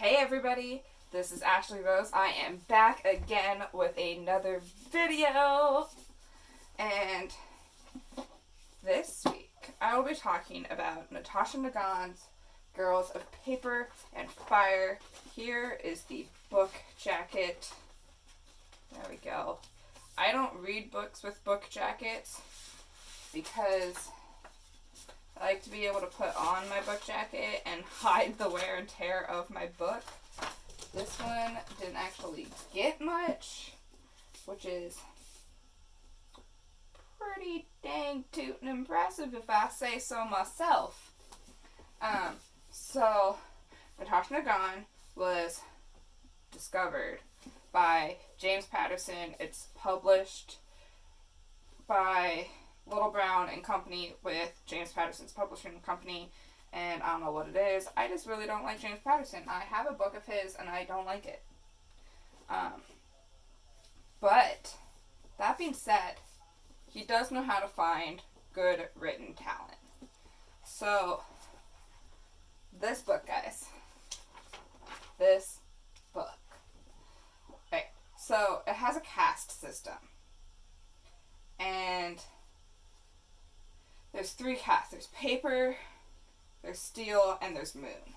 Hey everybody, this is Ashley Rose. I am back again with another video. And this week I will be talking about Natasha Nagan's Girls of Paper and Fire. Here is the book jacket. There we go. I don't read books with book jackets because I like to be able to put on my book jacket and hide the wear and tear of my book. This one didn't actually get much, which is pretty dang tootin' impressive if I say so myself. So Natasha Nagan was discovered by James Patterson. It's published by Little Brown and Company with James Patterson's publishing company, and I don't know what it is. I just really don't like James Patterson. I have a book of his and I don't like it. But that being said, he does know how to find good written talent. So this book, guys. This book. Okay, so it has a caste system. And there's three castes. There's paper, there's steel, and there's moon.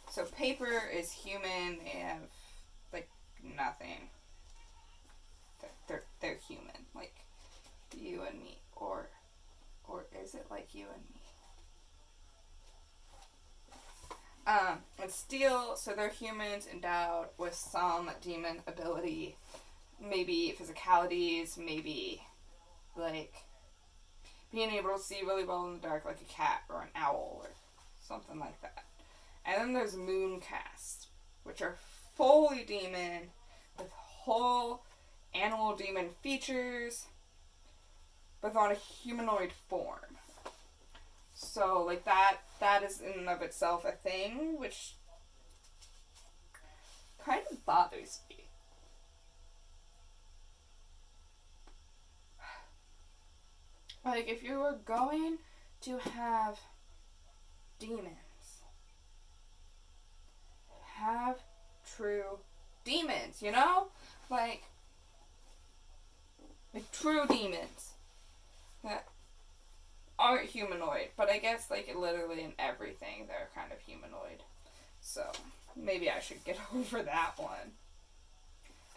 So paper is human. They have, like, nothing. They're human. Like, you and me. Or is it like you and me? And steel, so they're humans endowed with some demon ability. Maybe physicalities, maybe, like, being able to see really well in the dark like a cat or an owl or something like that. And then there's moon casts, which are fully demon with whole animal demon features, but on a humanoid form. So, like, that is in and of itself a thing, which kind of bothers me. Like, if you were going to have demons, have true demons, you know? Like true demons that aren't humanoid, but I guess, like, literally in everything they're kind of humanoid. So, maybe I should get over that one.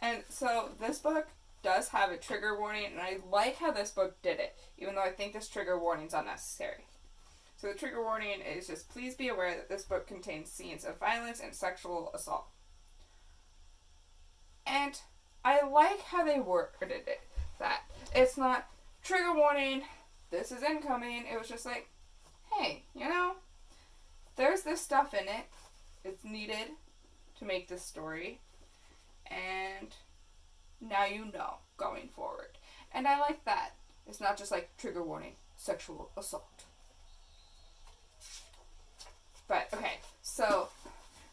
And so, this book does have a trigger warning, and I like how this book did it, even though I think this trigger warning is unnecessary. So the trigger warning is just, please be aware that this book contains scenes of violence and sexual assault. And I like how they worded it, that it's not trigger warning, this is incoming. It was just like, hey, you know, there's this stuff in it. It's needed to make this story, and now you know going forward. And I like that. It's not just like trigger warning, sexual assault. But, okay, so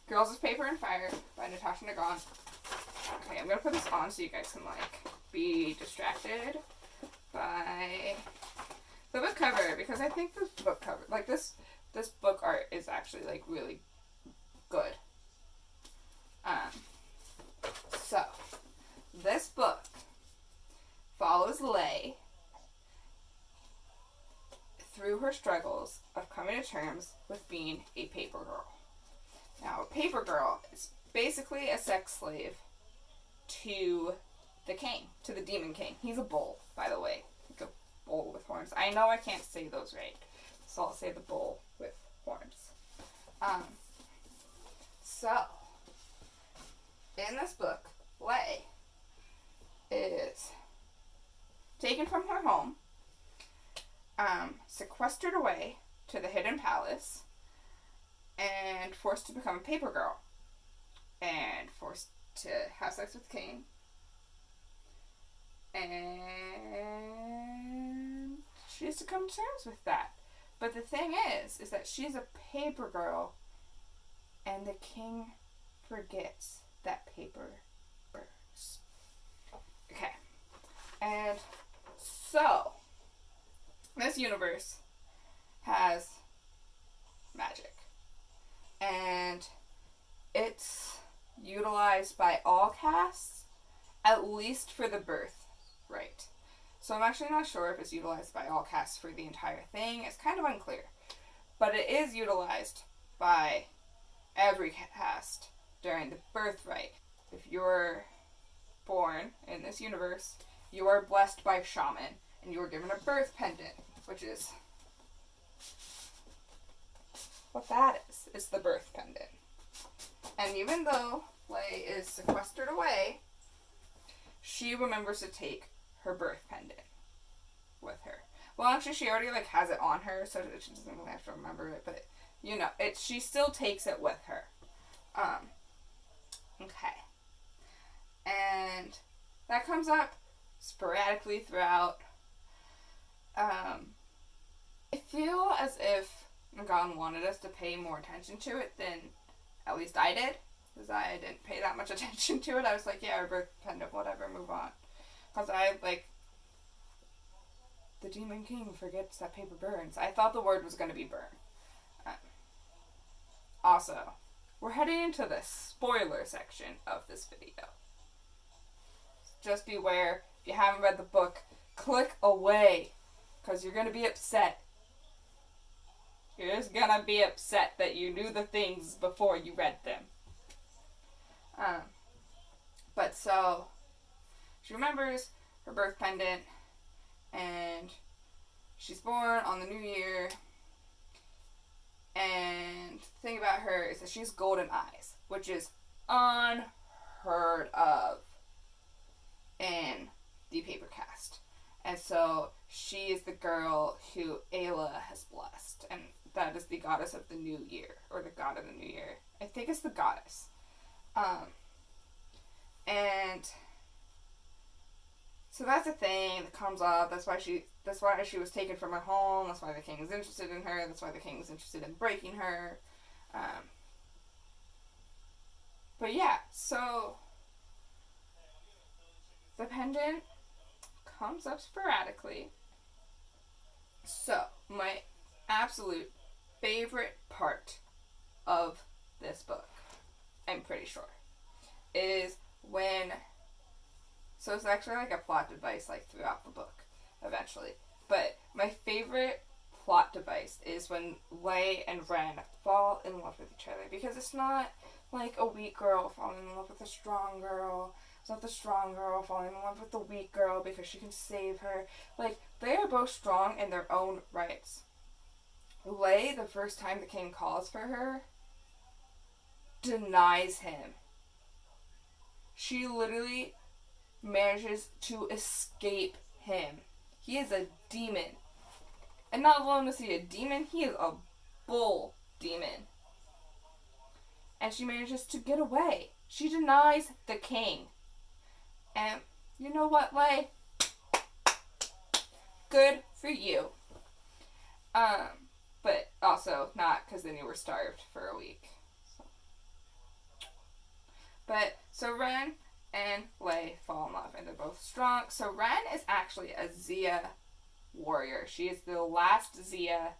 Girls of Paper and Fire by Natasha Nagan. Okay, I'm going to put this on so you guys can, like, be distracted by the book cover, because I think this book cover, like, this book art is actually, like, really good. So this book follows Lay through her struggles of coming to terms with being a paper girl. Now, a paper girl is basically a sex slave to the king, to the demon king. He's a bull, by the way. Like a bull with horns. I know I can't say those right, so I'll say the bull with horns. So, in this book, Lay is taken from her home, sequestered away to the Hidden Palace, and forced to become a paper girl, and forced to have sex with the king, and she has to come to terms with that. But the thing is that she's a paper girl, and the king forgets that paper burns. Okay. And so, this universe has magic. And it's utilized by all castes, at least for the birthright. So I'm actually not sure if it's utilized by all castes for the entire thing. It's kind of unclear. But it is utilized by every caste during the birthright. If you're born in this universe, you are blessed by shaman, and you are given a birth pendant, which is what that is. It's the birth pendant. And even though Lei is sequestered away, she remembers to take her birth pendant with her. Well, actually, she already has it on her, so she doesn't really have to remember it. But she still takes it with her. Okay, and that comes up sporadically throughout. I feel as if Nagan wanted us to pay more attention to it than at least I did, because I didn't pay that much attention to it. I was like, yeah, our birth pendant, whatever, move on. Because the Demon King forgets that paper burns. I thought the word was going to be burn. Also, we're heading into the spoiler section of this video. Just beware, if you haven't read the book, click away, because you're going to be upset. You're just going to be upset that you knew the things before you read them. But so, she remembers her birth pendant, and she's born on the new year, and the thing about her is that she has golden eyes, which is unheard of in the paper cast. And so she is the girl who Ayla has blessed, and that is the goddess of the new year, or the god of the new year. I think it's the goddess. And so that's a thing that comes up. That's why she was taken from her home. That's why the king is interested in her. That's why the king is interested in breaking her. But yeah, so the pendant comes up sporadically. So my absolute favorite part of this book, I'm pretty sure, is when, so it's actually a plot device throughout the book eventually, but my favorite plot device is when Lei and Ren fall in love with each other, because it's not a weak girl falling in love with a strong girl. It's not the strong girl falling in love with the weak girl because she can save her. They are both strong in their own rights. Lei, the first time the king calls for her, denies him. She literally manages to escape him. He is a demon. And not alone is he a demon, he is a bull demon. And she manages to get away. She denies the king. And you know what, Lei? Good for you. But also not, because then you were starved for a week. So Ren and Lei fall in love, and they're both strong. So Ren is actually a Xia warrior. She is the last Xia.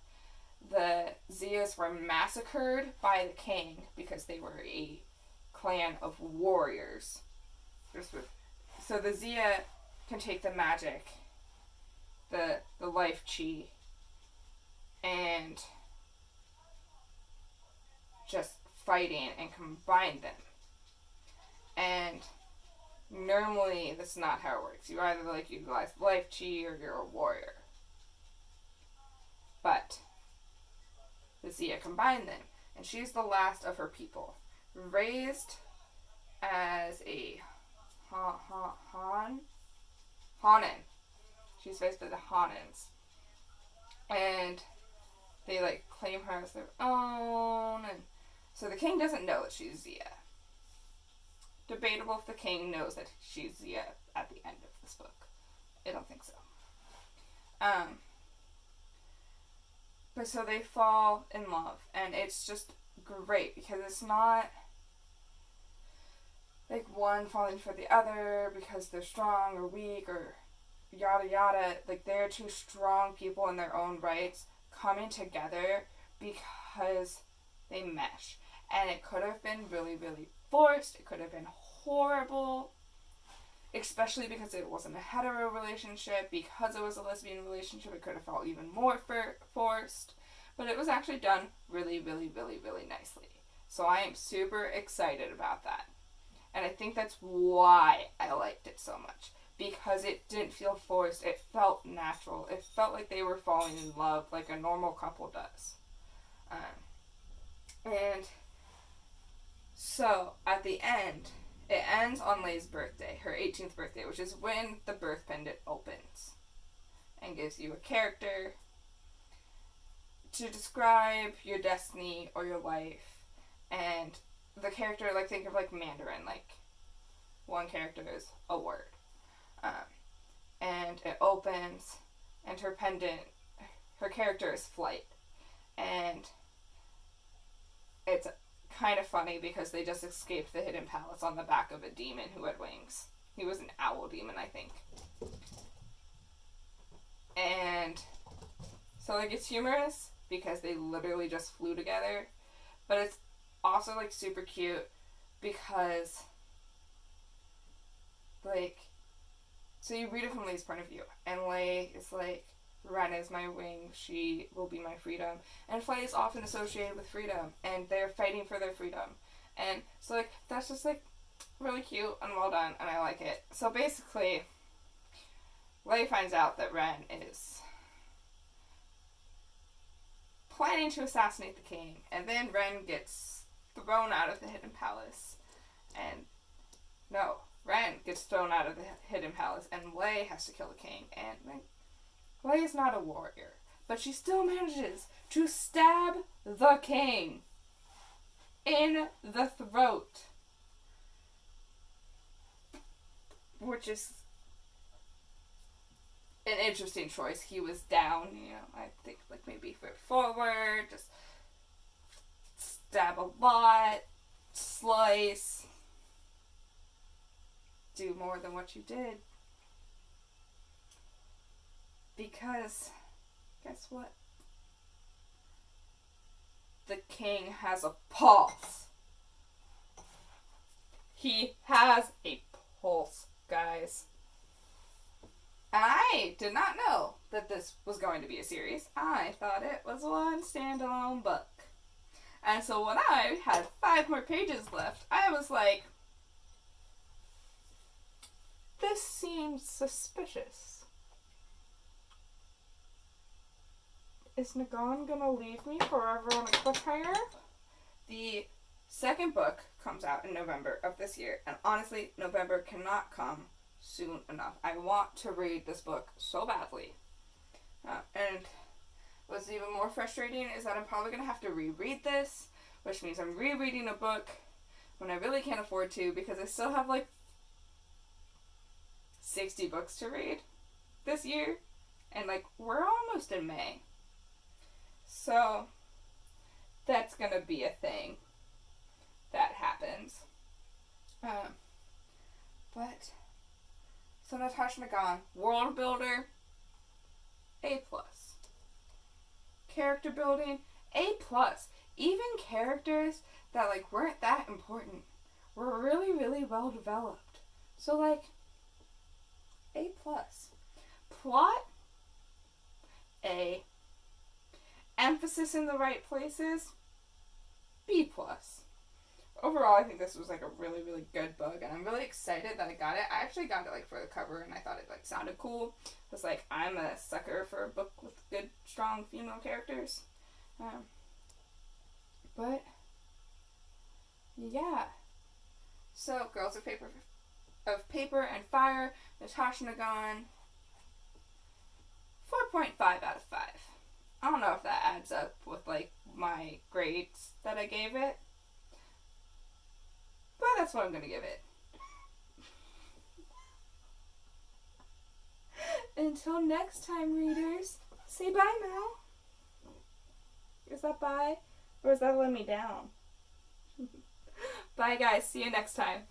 The Xias were massacred by the king because they were a clan of warriors. So the Xia can take the magic, the life chi, and just fighting and combine them. And normally that's not how it works. You either utilize life chi or you're a warrior. But the Xia combine them, and she's the last of her people, raised as a Hanan. She's raised by the Hanans, and they claim her as their own, and so the king doesn't know that she's Xia. Debatable if the king knows that she's Xia at the end of this book. I don't think so. But so they fall in love, and it's just great because it's not one falling for the other because they're strong or weak or yada yada. They're two strong people in their own rights coming together because they mesh. and it could have been really, really forced. It could have been horrible, especially because it wasn't a hetero relationship. Because it was a lesbian relationship, it could have felt even more forced. But it was actually done really, really, really, really nicely. So I am super excited about that. And I think that's why I liked it so much. Because it didn't feel forced. It felt natural. It felt like they were falling in love like a normal couple does. And so, at the end, it ends on Leigh's birthday, her 18th birthday, which is when the birth pendant opens. And gives you a character to describe your destiny or your life. And the character, like, think of like Mandarin, like, one character is a word. And it opens, and her pendant, her character is Flight. And it's kind of funny because they just escaped the hidden palace on the back of a demon who had wings. He was an owl demon, I think. And so, like, it's humorous because they literally just flew together. But it's also, like, super cute because, like, so you read it from Leigh's point of view. And Leigh is like, Ren is my wing, she will be my freedom. And Flight is often associated with freedom, and they're fighting for their freedom. And so, like, that's just, like, really cute and well done, and I like it. So basically, Leigh finds out that Ren is planning to assassinate the king, and then Ren gets thrown out of the hidden palace. And, no, Ren gets thrown out of the hidden palace, and Leigh has to kill the king, and, like, Leigh is not a warrior, but she still manages to stab the king in the throat. Which is an interesting choice. He was down, I think, like, maybe foot forward, just stab a lot, slice, do more than what you did. Because, guess what? The king has a pulse. He has a pulse, guys. And I did not know that this was going to be a series. I thought it was one standalone book. And so when I had 5 more pages left, I was like, this seems suspicious. Is Nagan gonna leave me forever on a cliffhanger? The second book comes out in November of this year, and honestly, November cannot come soon enough. I want to read this book so badly. And what's even more frustrating is that I'm probably gonna have to reread this, which means I'm rereading a book when I really can't afford to, because I still have like 60 books to read this year, and like we're almost in May. So, that's going to be a thing that happens. So Natasha Nagan, world builder, A+. Character building, A+. Even characters that, like, weren't that important were really, really well developed. So, like, A+. Plot, A. Emphasis in the right places, B+. Overall, I think this was like a really, really good book, and I'm really excited that I got it. I actually got it like for the cover, and I thought it like sounded cool. It's like, I'm a sucker for a book with good, strong female characters. But yeah. So, Girls of Paper and Fire, Natasha Nagan, 4.5 out of 5. I don't know if that adds up with, like, my grades that I gave it. But that's what I'm going to give it. Until next time, readers, say bye, Mel. Is that bye? Or is that let me down? Bye, guys. See you next time.